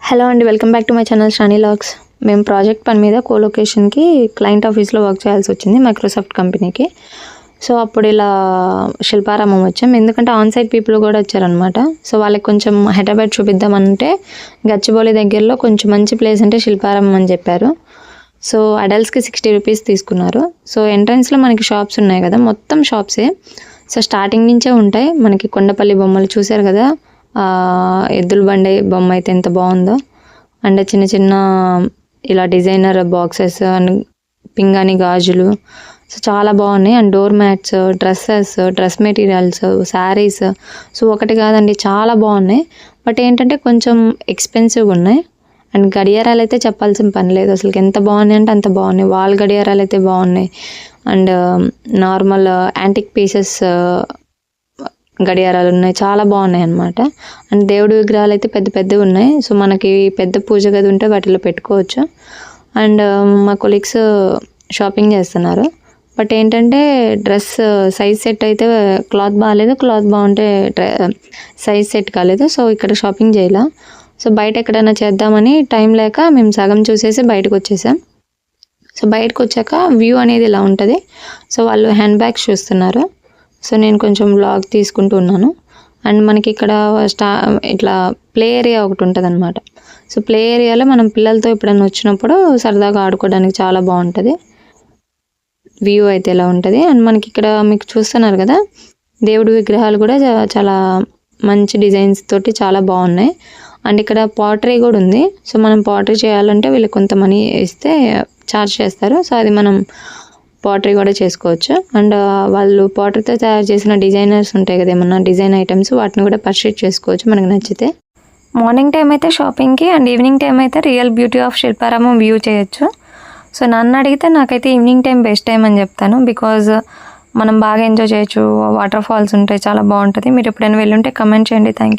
Hello అండి, welcome back to my channel Shrani logs. మేము project పని మీద కోలొకేషన్కి క్లయింట్ ఆఫీస్లో వర్క్ చేయాల్సి వచ్చింది, మైక్రోసాఫ్ట్ కంపెనీకి. సో అప్పుడు ఇలా శిల్పారామం వచ్చాం, ఎందుకంటే ఆన్సైట్ పీపుల్ కూడా వచ్చారనమాట. సో వాళ్ళకి కొంచెం హైదరాబాద్ చూపిద్దామంటే గచ్చిబౌలి దగ్గరలో కొంచెం మంచి ప్లేస్ అంటే శిల్పారామం అని చెప్పారు. సో అడల్ట్స్కి 60 రూపీస్ తీసుకున్నారు. సో ఎంట్రన్స్లో మనకి షాప్స్ ఉన్నాయి కదా, మొత్తం షాప్సే. సో స్టార్టింగ్ నుంచే ఉంటాయి. మనకి కొండపల్లి బొమ్మలు చూశారు కదా, ఎద్దుల బండి బొమ్మ అయితే ఎంత బాగుందో. అండ్ చిన్న చిన్న ఇలా డిజైనర్ బాక్సెస్ అండ్ పింగాణి గాజులు, సో చాలా బాగున్నాయి. And door mats, dresses, dress materials, saris, so ఒకటి కాదండి చాలా బాగున్నాయి. బట్ ఏంటంటే కొంచెం ఎక్స్పెన్సివ్గా ఉన్నాయి. అండ్ గడియారాలు అయితే చెప్పాల్సిన పని లేదు, అసలు ఎంత బాగున్నాయి అంటే అంత బాగున్నాయి. వాల్ గడియారాలు అయితే బాగున్నాయి. అండ్ నార్మల్ యాంటిక్ పీసెస్ గడియారాలు ఉన్నాయి, చాలా బాగున్నాయి అన్నమాట. అండ్ దేవుడి విగ్రహాలు అయితే పెద్ద పెద్దవి ఉన్నాయి. సో మనకి పెద్ద పూజ గది ఉంటే వాటిలో పెట్టుకోవచ్చు. అండ్ మా కొలీగ్స్ షాపింగ్ చేస్తున్నారు. బట్ ఏంటంటే డ్రెస్ సైజ్ సెట్ అయితే క్లాత్ బాగాలేదు, క్లాత్ బాగుంటే సైజ్ సెట్ కాలేదు. సో ఇక్కడ షాపింగ్ చేయాల. సో బయట ఎక్కడైనా చేద్దామని టైం లేక మేము సగం చూసేసి బయటకు వచ్చేసాం. సో బయటకు వచ్చాక వ్యూ అనేది ఇలా ఉంటుంది. సో వాళ్ళు హ్యాండ్ బ్యాగ్స్ చూస్తున్నారు. సో నేను కొంచెం వ్లాగ్ తీసుకుంటూ ఉన్నాను. అండ్ మనకి ఇక్కడ ఇట్లా ప్లే ఏరియా ఒకటి ఉంటుంది అనమాట. సో ప్లే ఏరియాలో మనం పిల్లలతో ఎప్పుడైనా వచ్చినప్పుడు సరదాగా ఆడుకోవడానికి చాలా బాగుంటుంది. వ్యూ అయితే ఇలా ఉంటుంది. అండ్ మనకి ఇక్కడ మీకు చూస్తున్నారు కదా, దేవుడి విగ్రహాలు కూడా చాలా మంచి డిజైన్స్ తోటి చాలా బాగున్నాయి. అండ్ ఇక్కడ పాటరీ కూడా ఉంది. సో మనం పాటరీ చేయాలంటే వీళ్ళకి కొంత మనీ ఇస్తే ఛార్జ్ చేస్తారు. సో అది మనం పాటరీ కూడా చేసుకోవచ్చు. అండ్ వాళ్ళు పాటరీతో తయారు చేసిన డిజైనర్స్ ఉంటాయి కదా, ఏమన్నా డిజైన్ ఐటమ్స్, వాటిని కూడా పర్చేజ్ చేసుకోవచ్చు మనకు నచ్చితే. మార్నింగ్ టైం అయితే షాపింగ్కి, అండ్ ఈవినింగ్ టైం అయితే real beauty of Shilparamam view చేయొచ్చు. సో నన్ను అడిగితే నాకైతే ఈవినింగ్ టైం బెస్ట్ టైం అని చెప్తాను. బికాజ్ మనం బాగా ఎంజాయ్ చేయొచ్చు, వాటర్ ఫాల్స్ ఉంటాయి, చాలా బాగుంటుంది. మీరు ఎప్పుడైనా వెళ్ళుంటే కమెంట్ చేయండి. Thank you.